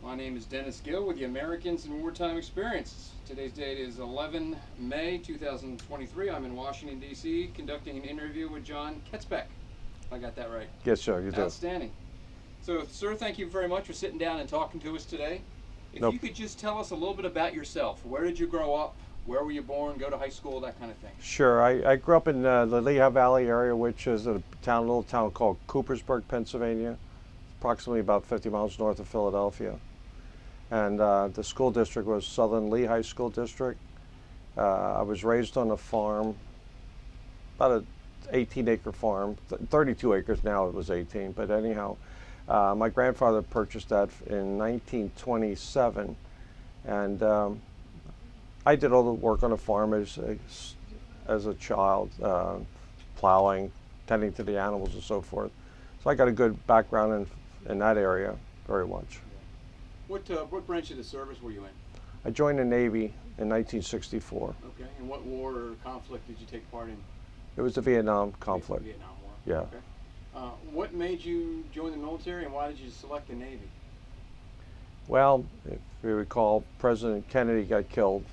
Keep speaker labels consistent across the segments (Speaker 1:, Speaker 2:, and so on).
Speaker 1: My name is Dennis Gill with the Americans in Wartime Experience. Today's date is 11 May 2023. I'm in Washington, D.C., conducting an interview with John Katzbeck. If I got that right.
Speaker 2: Yes, sir, you did.
Speaker 1: Outstanding. So, sir, thank you very much for sitting down and talking to us today. If
Speaker 2: Nope.
Speaker 1: you could just tell us a little bit about yourself. Where did you grow up? Where were you born? Go to high school? That kind of thing.
Speaker 2: Sure, I grew up in the Lehigh Valley area, which is a little town called Coopersburg, Pennsylvania, approximately about 50 miles north of Philadelphia. And the school district was Southern Lehigh School District. I was raised on a farm, about an 18-acre farm, 32 acres now, it was 18, but anyhow. My grandfather purchased that in 1927, and I did all the work on the farm as a child, plowing, tending to the animals and so forth. So I got a good background in that area, very much.
Speaker 1: What branch of the service were you in?
Speaker 2: I joined the Navy in 1964.
Speaker 1: Okay, and what war or conflict did you take part in?
Speaker 2: It was the Vietnam conflict.
Speaker 1: The Vietnam War.
Speaker 2: Yeah.
Speaker 1: Okay. What made you join the military, and why did you select the Navy?
Speaker 2: Well, if you recall, President Kennedy got killed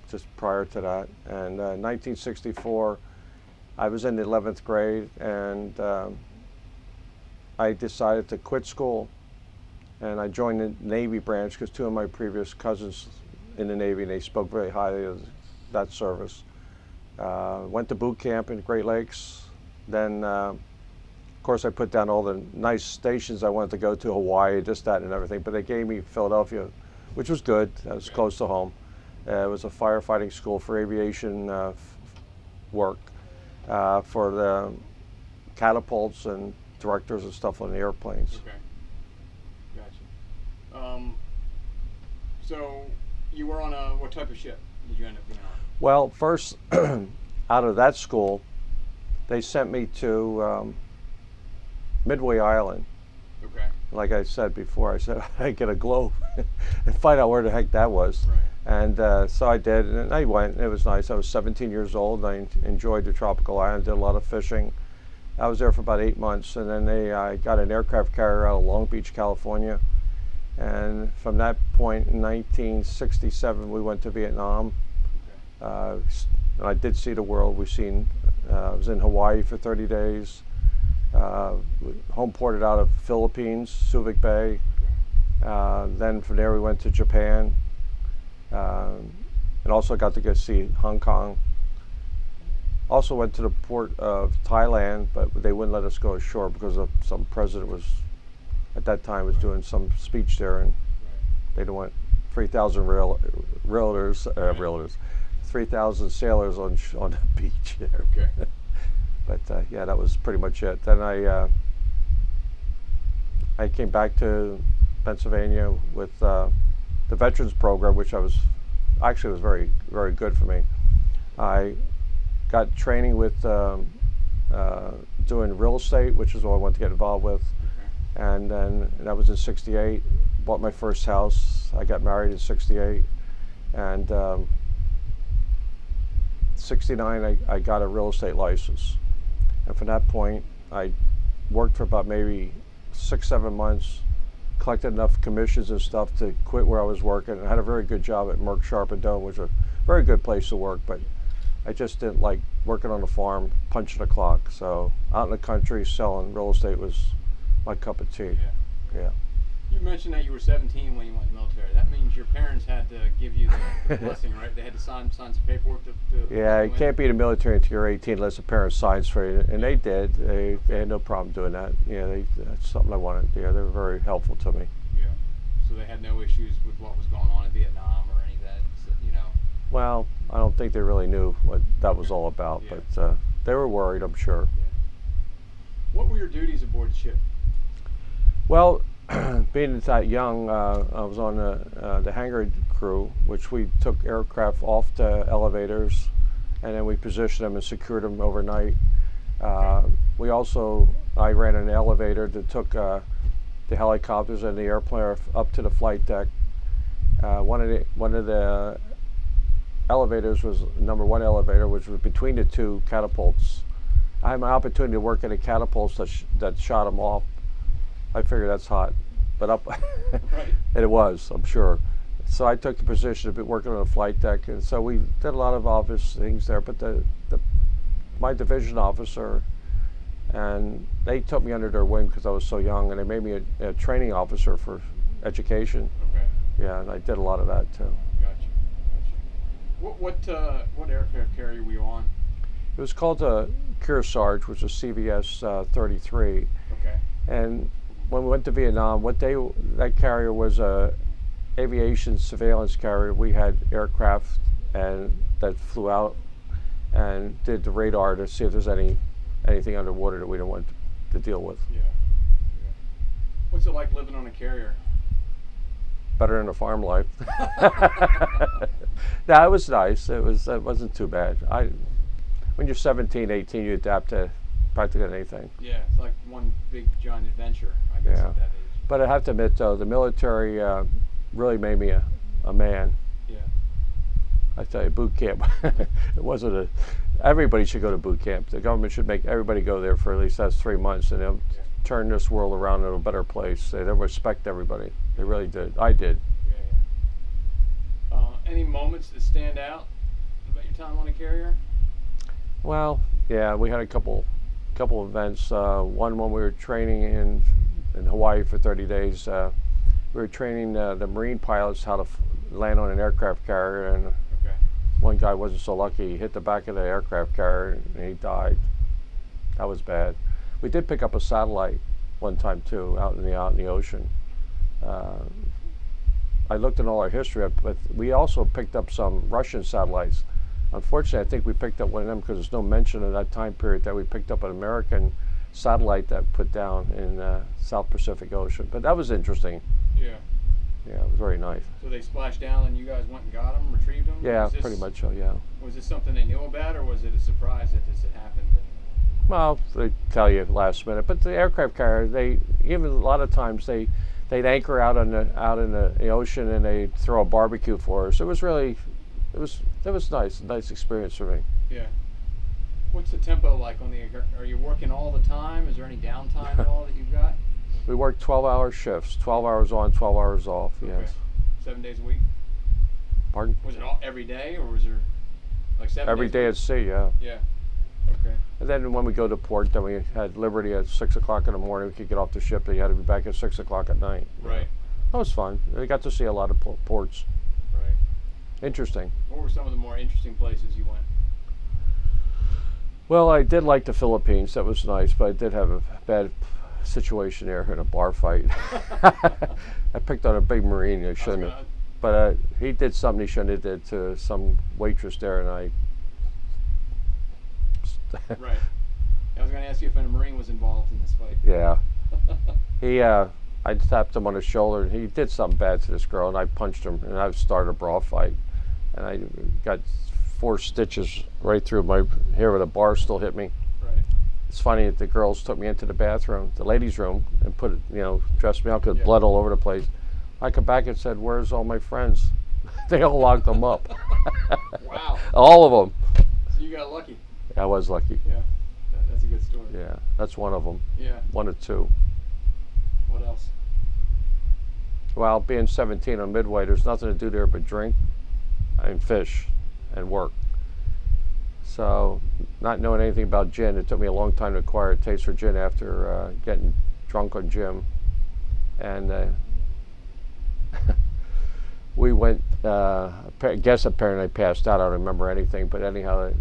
Speaker 2: just prior to that, and 1964, I was in the 11th grade, and I decided to quit school, and I joined the Navy branch because two of my previous cousins in the Navy, they spoke very highly of that service. Went to boot camp in Great Lakes, then of course I put down all the nice stations I wanted to go to, Hawaii, this, that, and everything, but they gave me Philadelphia, which was good. That was close to home. It was a firefighting school for aviation work, for the catapults and directors and stuff on the airplanes.
Speaker 1: Okay, gotcha. So you were on what type of ship did you end up being on?
Speaker 2: Well, first, out of that school, they sent me to Midway Island.
Speaker 1: Okay.
Speaker 2: Like I said before, I said I'd get a globe and find out where the heck that was.
Speaker 1: Right.
Speaker 2: And so I did, and I went. It was nice. I was 17 years old. I enjoyed the tropical island, did a lot of fishing. I was there for about 8 months, and then I got an aircraft carrier out of Long Beach, California. And from that point, in 1967, we went to Vietnam.
Speaker 1: Okay.
Speaker 2: I did see the world. I was in Hawaii for 30 days. Home ported out of Philippines, Subic Bay.
Speaker 1: Okay.
Speaker 2: Then from there we went to Japan, and also got to go see Hong Kong. Also went to the port of Thailand, but they wouldn't let us go ashore because of some president was, at that time, was doing some speech there, and they didn't want 3,000 realtors, 3,000 sailors on the beach there.
Speaker 1: Okay.
Speaker 2: But yeah, that was pretty much it. Then I came back to Pennsylvania with the Veterans Program, which was very, very good for me. I got training with doing real estate, which is what I wanted to get involved with.
Speaker 1: Okay.
Speaker 2: And then that was in '68. Bought my first house. I got married in '68, and '69 I got a real estate license. And from that point, I worked for about maybe 6-7 months, collected enough commissions and stuff to quit where I was working, and I had a very good job at Merck Sharp and Doe, which was a very good place to work, but I just didn't like working on the farm, punching a clock. So out in the country, selling real estate was my cup of tea. Yeah.
Speaker 1: You mentioned that you were 17 when you went in the military. That means your parents had to give you the blessing, right? They had to sign some paperwork to
Speaker 2: Yeah, you can't be in the military until you're 18 unless the parents signs for you, and they did. They had no problem doing that. Yeah, that's something I wanted. Yeah, they were very helpful to me.
Speaker 1: Yeah. So they had no issues with what was going on in Vietnam or any of that, you know?
Speaker 2: Well, I don't think they really knew what that was all about,
Speaker 1: Yeah.
Speaker 2: but they were worried, I'm sure.
Speaker 1: Yeah. What were your duties aboard the ship?
Speaker 2: Well, being that young, I was on the hangar crew, which we took aircraft off the elevators, and then we positioned them and secured them overnight. I ran an elevator that took the helicopters and the airplane up to the flight deck. One of the elevators was #1 elevator, which was between the two catapults. I had my opportunity to work at a catapult that shot them off. I figured that's hot. but up,
Speaker 1: Right.
Speaker 2: and it was, I'm sure. So I took the position of working on the flight deck, and so we did a lot of office things there. But my division officer, and they took me under their wing because I was so young, and they made me a training officer for education.
Speaker 1: Okay.
Speaker 2: Yeah, and I did a lot of that too.
Speaker 1: Gotcha. What aircraft carrier were you on?
Speaker 2: It was called a Kearsarge, which was CVS 33.
Speaker 1: Okay.
Speaker 2: And when we went to Vietnam, that carrier was a aviation surveillance carrier. We had aircraft that flew out and did the radar to see if there's anything underwater that we didn't want to deal with.
Speaker 1: Yeah. What's it like living on a carrier?
Speaker 2: Better than a farm life. No, it was nice. It wasn't too bad. When you're 17, 18, you adapt to practically anything.
Speaker 1: Yeah, it's like one big giant adventure, I guess,
Speaker 2: Yeah.
Speaker 1: at that age.
Speaker 2: But I have to admit, though, the military really made me a man.
Speaker 1: Yeah.
Speaker 2: I tell you, boot camp. It wasn't everybody should go to boot camp. The government should make everybody go there for at least 3 months, and they'll turn this world around into a better place. They'll respect everybody. They really did. I did.
Speaker 1: Yeah. Any moments that stand out about your time on a carrier?
Speaker 2: Well, yeah, we had a couple events. One when we were training in Hawaii for 30 days. We were training the Marine pilots how to land on an aircraft carrier, and
Speaker 1: Okay.
Speaker 2: one guy wasn't so lucky. He hit the back of the aircraft carrier and he died. That was bad. We did pick up a satellite one time too, out in the ocean. I looked at all our history, but we also picked up some Russian satellites. Unfortunately, I think we picked up one of them because there's no mention in that time period that we picked up an American satellite that put down in South Pacific Ocean. But that was interesting.
Speaker 1: Yeah.
Speaker 2: Yeah, it was very nice.
Speaker 1: So they splashed down and you guys went and got them, retrieved them?
Speaker 2: Yeah, pretty much so, yeah.
Speaker 1: Was this something they knew about, or was it a surprise that this had happened?
Speaker 2: Well, they tell you last minute, but the aircraft carrier, even a lot of times they'd anchor out in the ocean and they'd throw a barbecue for us. It was nice, a nice experience for me.
Speaker 1: Yeah. What's the tempo like on are you working all the time? Is there any downtime at all that you've got?
Speaker 2: We worked 12-hour shifts, 12 hours on, 12 hours off. Yes.
Speaker 1: Okay. 7 days a week?
Speaker 2: Pardon?
Speaker 1: Was it all every day, or was there like 7
Speaker 2: Every
Speaker 1: days
Speaker 2: day
Speaker 1: a
Speaker 2: at
Speaker 1: week?
Speaker 2: sea, yeah.
Speaker 1: Yeah. Okay.
Speaker 2: And then when we go to port, then we had liberty at 6 o'clock in the morning. We could get off the ship, and you had to be back at 6 o'clock at night.
Speaker 1: Right.
Speaker 2: That was fun. We got to see a lot of ports.
Speaker 1: Right.
Speaker 2: Interesting.
Speaker 1: What were some of the more interesting places you went?
Speaker 2: Well, I did like the Philippines. That was nice, but I did have a bad situation there in a bar fight. I picked on a big Marine. I shouldn't have. But he did something he shouldn't have did to some waitress there, and I...
Speaker 1: Right. I was going to ask you if a Marine was involved in this fight.
Speaker 2: Yeah. I tapped him on his shoulder, and he did something bad to this girl, and I punched him, and I started a brawl fight. And I got 4 stitches right through my hair where the bar still hit me.
Speaker 1: Right.
Speaker 2: It's funny that the girls took me into the bathroom, the ladies' room, and dressed me up because blood all over the place. I come back and said, "Where's all my friends?" They all locked them up.
Speaker 1: Wow.
Speaker 2: All of them.
Speaker 1: So you got lucky.
Speaker 2: I was lucky.
Speaker 1: Yeah. That's a good story.
Speaker 2: Yeah, that's one of them.
Speaker 1: Yeah.
Speaker 2: One or two.
Speaker 1: What else?
Speaker 2: Well, being 17 on Midway, there's nothing to do there but drink and fish and work. So, not knowing anything about gin, it took me a long time to acquire a taste for gin after getting drunk on gin. And we went, I guess apparently I passed out, I don't remember anything, but anyhow,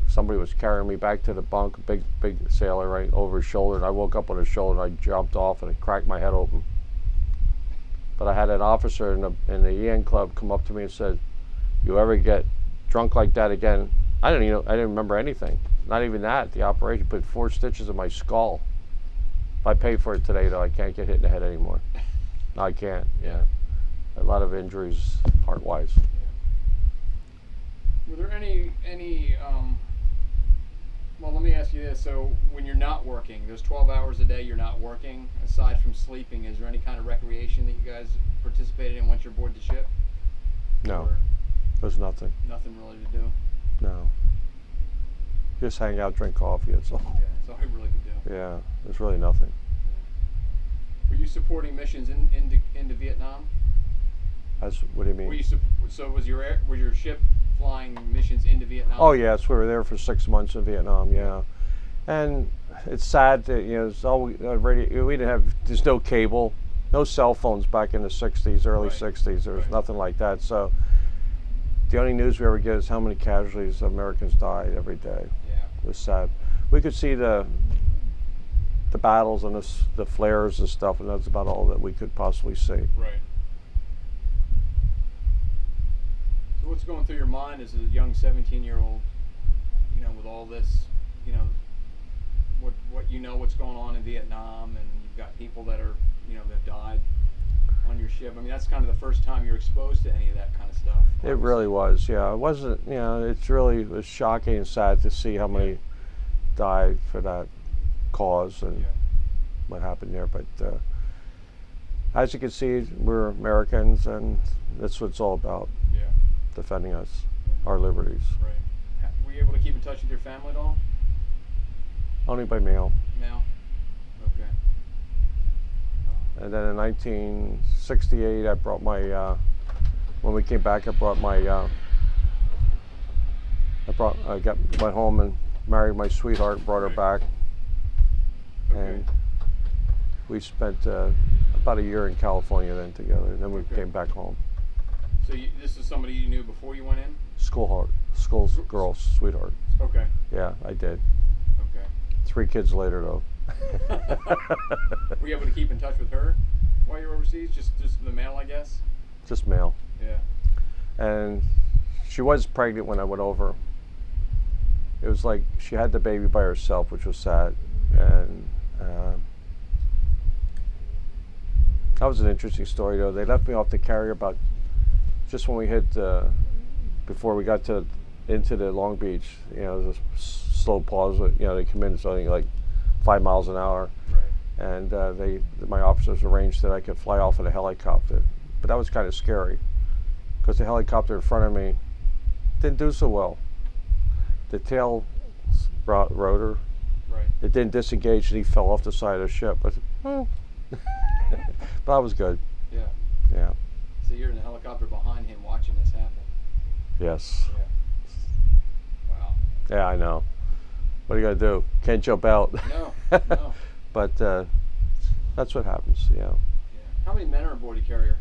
Speaker 2: somebody was carrying me back to the bunk, a big sailor right over his shoulder, and I woke up on his shoulder, and I jumped off and it cracked my head open. But I had an officer in the EN club come up to me and said, "You ever get drunk like that again?" I didn't remember anything. Not even that. The operation put 4 stitches in my skull. If I pay for it today, though, I can't get hit in the head anymore. No, I can't. Yeah. A lot of injuries, heart-wise.
Speaker 1: Were there any well, let me ask you this. So when you're not working, those 12 hours a day you're not working, aside from sleeping, is there any kind of recreation that you guys participated in once you're aboard the ship?
Speaker 2: No,
Speaker 1: Or
Speaker 2: there's nothing.
Speaker 1: nothing really to do?
Speaker 2: No. Just hang out, drink coffee, that's all.
Speaker 1: Yeah, that's all we really could do.
Speaker 2: Yeah, there's really nothing.
Speaker 1: Were you supporting missions into Vietnam?
Speaker 2: What do you mean?
Speaker 1: Were you so was your ship flying missions into Vietnam?
Speaker 2: Oh yes, we were there for 6 months in Vietnam. Yeah, and it's sad that it's all radio. We didn't have. There's no cable, no cell phones back in the '60s, early
Speaker 1: Right.
Speaker 2: '60s. There was
Speaker 1: Right.
Speaker 2: nothing like that. So the only news we ever get is how many casualties of Americans died every day.
Speaker 1: Yeah.
Speaker 2: It was sad. We could see the battles and the flares and stuff, and that's about all that we could possibly see.
Speaker 1: Right. So what's going through your mind as a young 17-year-old, with all this, what's going on in Vietnam, and you've got people that are, that died on your ship. I mean, that's kind of the first time you're exposed to any of that kind of stuff.
Speaker 2: It really was, yeah. It wasn't, it was shocking and sad to see how many died for that cause and what happened there. But as you can see, we're Americans, and that's what it's all about, defending us, our liberties.
Speaker 1: Right. Were you able to keep in touch with your family at all?
Speaker 2: Only by mail.
Speaker 1: Mail? Okay.
Speaker 2: And then in 1968, I brought my, when we came back, I brought my, went home and married my sweetheart and brought her back.
Speaker 1: Okay.
Speaker 2: And we spent about a year in California then together, and then we came back home.
Speaker 1: So this is somebody you knew before you went in?
Speaker 2: School girl, sweetheart.
Speaker 1: Okay.
Speaker 2: Yeah, I did.
Speaker 1: Okay.
Speaker 2: 3 kids later, though.
Speaker 1: Were you able to keep in touch with her while you were overseas? Just the mail, I guess?
Speaker 2: Just mail.
Speaker 1: Yeah.
Speaker 2: And she was pregnant when I went over. It was like she had the baby by herself, which was sad. And that was an interesting story, though. They left me off the carrier about just when we hit, before we got into the Long Beach. There's a slow pause. They come in something like 5 miles an hour.
Speaker 1: Right.
Speaker 2: And my officers arranged that I could fly off in a helicopter. But that was kind of scary, because the helicopter in front of me didn't do so well. The tail rotor,
Speaker 1: Right.
Speaker 2: it didn't disengage, and he fell off the side of the ship. I said, oh. But that was good.
Speaker 1: Yeah.
Speaker 2: Yeah.
Speaker 1: So you're in the helicopter behind him watching this happen.
Speaker 2: Yes.
Speaker 1: Yeah. Wow.
Speaker 2: Yeah, I know. What are you gonna do? Can't jump out.
Speaker 1: No. No.
Speaker 2: But that's what happens.
Speaker 1: Yeah. How many men are aboard the carrier?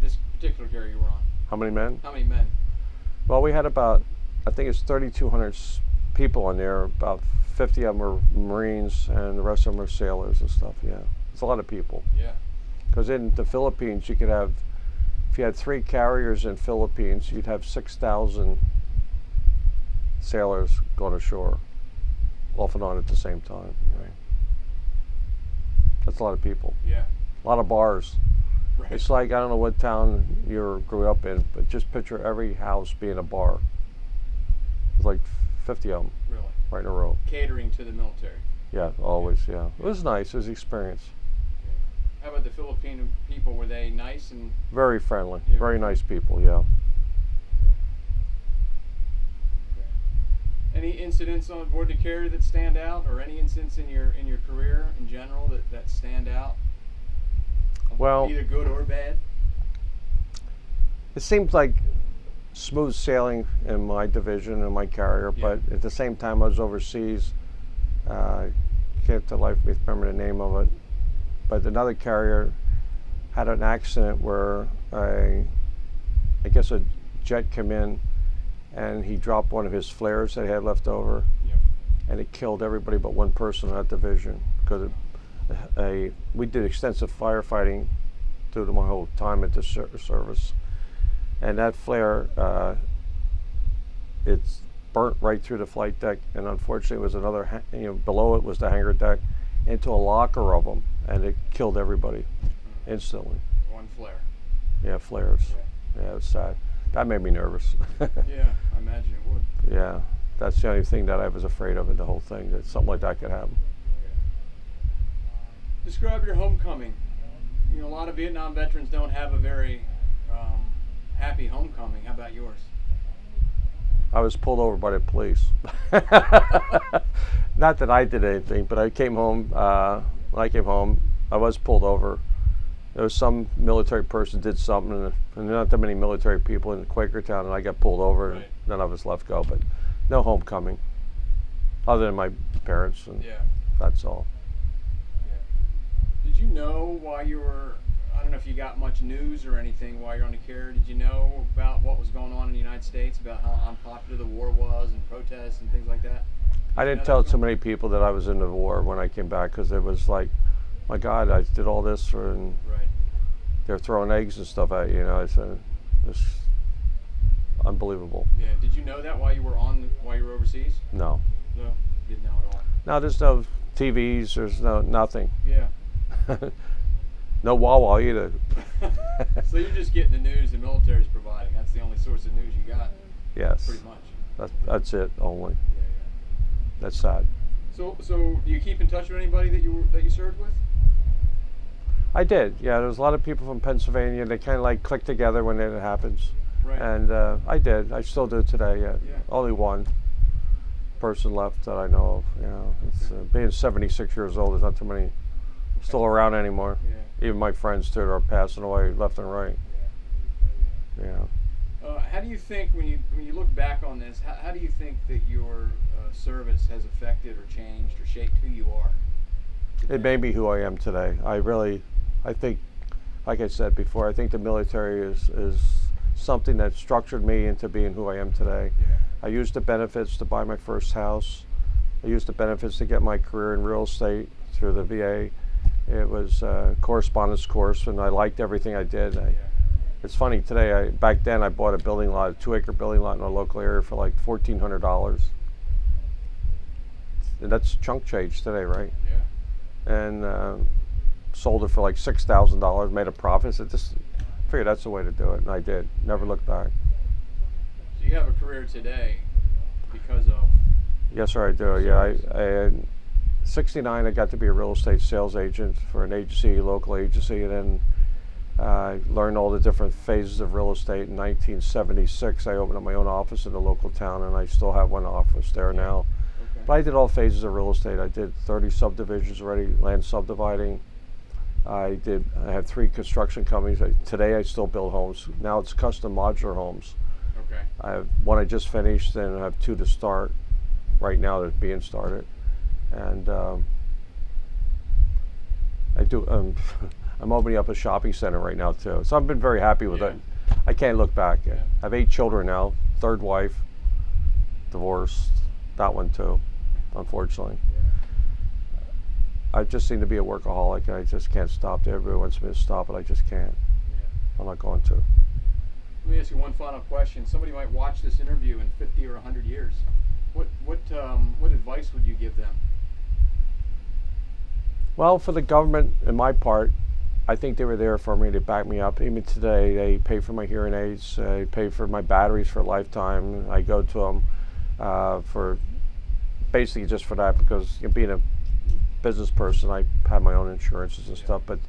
Speaker 1: This particular carrier you were on?
Speaker 2: How many men?
Speaker 1: How many men?
Speaker 2: Well, we had about, I think it's 3,200 people on there. About 50 of them were Marines, and the rest of them are sailors and stuff. Yeah, it's a lot of people.
Speaker 1: Yeah.
Speaker 2: Because in the Philippines, you could have, if you had 3 carriers in Philippines, you'd have 6,000 sailors going ashore, off and on at the same time.
Speaker 1: Right.
Speaker 2: That's a lot of people.
Speaker 1: Yeah.
Speaker 2: A lot of bars.
Speaker 1: Right.
Speaker 2: It's like, I don't know what town you grew up in, but just picture every house being a bar. It's like 50 of them.
Speaker 1: Really?
Speaker 2: Right in a row.
Speaker 1: Catering to the military.
Speaker 2: Yeah, always, yeah. It was nice, it was an experience.
Speaker 1: Yeah. How about the Filipino people? Were they nice and?
Speaker 2: Very friendly,
Speaker 1: Yeah.
Speaker 2: very nice people, yeah.
Speaker 1: Any incidents on board the carrier that stand out, or any incidents in your career in general that stand out?
Speaker 2: Well,
Speaker 1: either good or bad.
Speaker 2: it seems like smooth sailing in my division and my carrier, but at the same time I was overseas. Can't to life remember the name of it, but another carrier had an accident where I guess a jet came in and he dropped one of his flares that he had left over, and it killed everybody but one person in that division, because we did extensive firefighting through my whole time at the service, and that flare, it's burnt right through the flight deck, and unfortunately it was another, below it was the hangar deck, into a locker of them, and it killed everybody instantly.
Speaker 1: One flare.
Speaker 2: Yeah, flares. Yeah, it was sad. That made me nervous.
Speaker 1: Yeah, I imagine it would.
Speaker 2: Yeah, that's the only thing that I was afraid of in the whole thing, that something like that could happen.
Speaker 1: Describe your homecoming. A lot of Vietnam veterans don't have a very happy homecoming. How about yours?
Speaker 2: I was pulled over by the police. Not that I did anything, but I came home. When I came home, I was pulled over. There was some military person did something, and not that many military people in Quakertown, and I got pulled over, and
Speaker 1: Right.
Speaker 2: none of us left go, but no homecoming, other than my parents, and
Speaker 1: Yeah.
Speaker 2: that's all.
Speaker 1: Yeah. Did you know while you were, I don't know if you got much news or anything while you're on the care, did you know about what was going on in the United States, about how unpopular the war was and protests and things like that?
Speaker 2: I didn't tell too many people that I was in the war when I came back, because it was like, my God, I did all this for, and
Speaker 1: Right.
Speaker 2: they're throwing eggs and stuff at you, it's unbelievable.
Speaker 1: Yeah. Did you know that while you were overseas?
Speaker 2: No.
Speaker 1: No. You didn't know at all.
Speaker 2: Now there's no TVs, there's nothing.
Speaker 1: Yeah.
Speaker 2: No Wawa either.
Speaker 1: So you're just getting the news the military's providing. That's the only source of news you got.
Speaker 2: Yes.
Speaker 1: Pretty much.
Speaker 2: That's it only.
Speaker 1: Yeah, yeah.
Speaker 2: That's sad.
Speaker 1: So do you keep in touch with anybody that you served with?
Speaker 2: I did. Yeah, there was a lot of people from Pennsylvania. They kind of like click together when it happens.
Speaker 1: Right.
Speaker 2: And I did. I still do today. Yeah.
Speaker 1: Yeah.
Speaker 2: Only one person left that I know of. It's being 76 years old. There's not too many still around anymore.
Speaker 1: Yeah.
Speaker 2: Even my friends too are passing away left and right. Yeah.
Speaker 1: How do you think when you look back on this? How do you think that your service has affected or changed or shaped who you are today?
Speaker 2: It made me who I am today. I think, like I said before, I think the military is something that structured me into being who I am today.
Speaker 1: Yeah.
Speaker 2: I used the benefits to buy my first house. I used the benefits to get my career in real estate through the VA. It was a correspondence course, and I liked everything I did. It's funny, today, back then I bought a building lot, a 2-acre building lot in a local area for like $1,400. And that's chunk change today, right?
Speaker 1: Yeah.
Speaker 2: And sold it for like $6,000, made a profit. So I figured that's the way to do it, and I did. Never looked back.
Speaker 1: So you have a career today because of?
Speaker 2: Yes, sir, I do. Yeah, in '69, I got to be a real estate sales agent for an agency, local agency, and then I learned all the different phases of real estate. In 1976, I opened up my own office in the local town, and I still have one office there now.
Speaker 1: Okay.
Speaker 2: But I did all phases of real estate. I did 30 subdivisions already, land subdividing. I have 3 construction companies. Today I still build homes. Now it's custom modular homes.
Speaker 1: Okay.
Speaker 2: I have one I just finished, and I have 2 to start right now that's being started. And I'm opening up a shopping center right now too. So I've been very happy with it. I can't look back.
Speaker 1: Yeah.
Speaker 2: I have 8 children now, 3rd wife, divorced, that one too, unfortunately. I just seem to be a workaholic, and I just can't stop. Everybody wants me to stop, but I just can't.
Speaker 1: Yeah.
Speaker 2: I'm not going to.
Speaker 1: Let me ask you one final question. Somebody might watch this interview in 50 or 100 years. What advice would you give them?
Speaker 2: Well, for the government, in my part, I think they were there for me to back me up. Even today, they pay for my hearing aids, they pay for my batteries for a lifetime. I go to them for basically just for that, because being a business person, I have my own insurances and stuff. But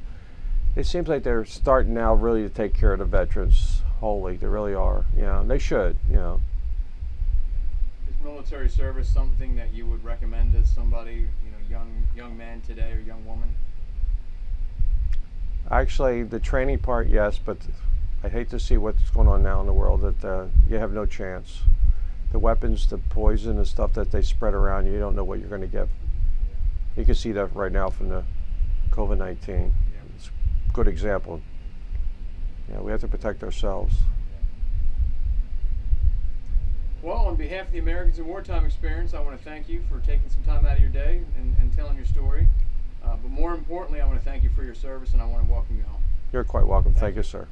Speaker 2: it seems like they're starting now really to take care of the veterans wholly. They really are. And they should.
Speaker 1: Is military service something that you would recommend to somebody, young man today or young woman?
Speaker 2: Actually, the training part, yes, but I hate to see what's going on now in the world, that you have no chance. The weapons, the poison and stuff that they spread around, you don't know what you're going to get. You can see that right now from the COVID-19. It's a good example. We have to protect ourselves.
Speaker 1: Well, on behalf of the Americans in Wartime Experience, I want to thank you for taking some time out of your day and telling your story. But more importantly, I want to thank you for your service, and I want to welcome you home.
Speaker 2: You're quite welcome. Thank you, sir.